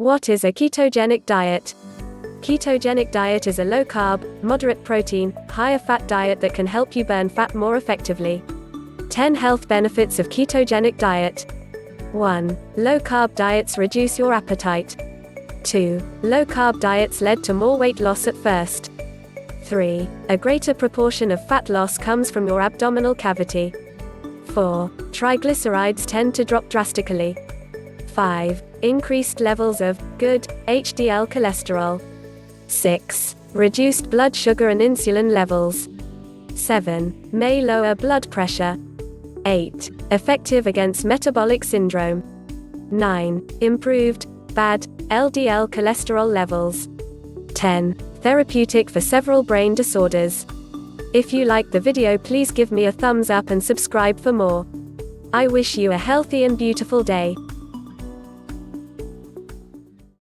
What is a ketogenic diet? Ketogenic diet is a low-carb, moderate protein, higher fat diet that can help you burn fat more effectively. 10 health benefits of ketogenic diet. 1. Low-carb diets reduce your appetite. 2. Low-carb diets led to more weight loss at first. 3. A greater proportion of fat loss comes from your abdominal cavity. 4. Triglycerides tend to drop drastically. 5. Increased levels of good HDL cholesterol. 6. Reduced blood sugar and insulin levels. 7. May lower blood pressure. 8. Effective against metabolic syndrome. 9. Improved bad LDL cholesterol levels. 10. Therapeutic for several brain disorders. If you liked the video, please give me a thumbs up and subscribe for more. I wish you a healthy and beautiful day.